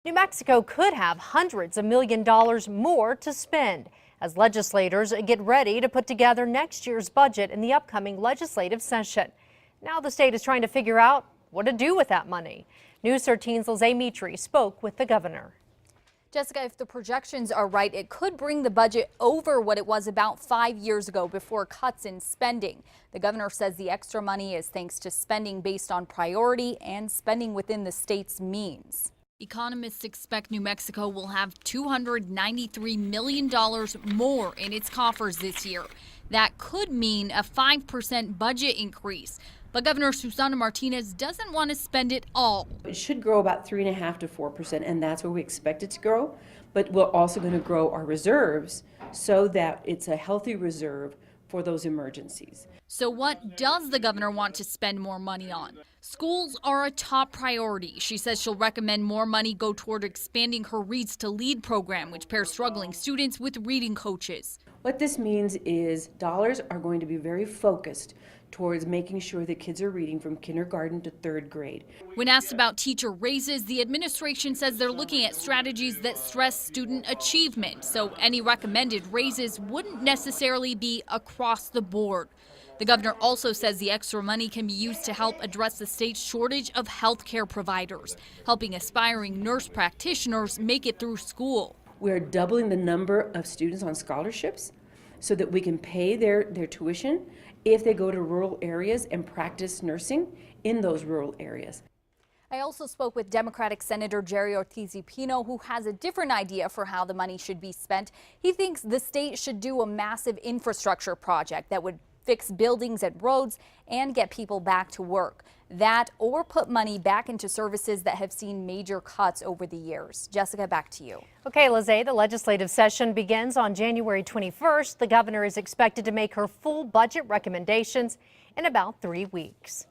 New Mexico could have hundreds of millions of dollars more to spend as legislators get ready to put together next year's budget in the upcoming legislative session. Now the state is trying to figure out what to do with that money. News 13's Lizzie Mitri spoke with the governor. Jessica, if the projections are right, it could bring the budget over what it was about 5 years ago before cuts in spending. The governor says the extra money is thanks to spending based on priority and spending within the state's means. Economists expect New Mexico will have $293 million more in its coffers this year. That could mean a 5% budget increase. But Governor Susana Martinez doesn't want to spend it all. It should grow about 3.5% to 4%, and that's where we expect it to grow. But we're also going to grow our reserves so that it's a healthy reserve for those emergencies. So what does the governor want to spend more money on? Schools are a top priority. She says she'll recommend more money go toward expanding her Reads to Lead program, which pairs struggling students with reading coaches. What this means is dollars are going to be very focused towards making sure that kids are reading from kindergarten to 3rd grade. When asked about teacher raises, the administration says they're looking at strategies that stress student achievement. So any recommended raises wouldn't necessarily be across the board. The governor also says the extra money can be used to help address the state's shortage of health care providers, helping aspiring nurse practitioners make it through school. We're doubling the number of students on scholarships so that we can pay their tuition if they go to rural areas and practice nursing in those rural areas. I also spoke with Democratic Senator Jerry Ortiz-Pino, who has a different idea for how the money should be spent. He thinks the state should do a massive infrastructure project that would fix buildings and roads and get people back to work. That or put money back into services that have seen major cuts over the years. Jessica, back to you. Okay, Lizzie, the legislative session begins on January 21st. The governor is expected to make her full budget recommendations in about 3 weeks.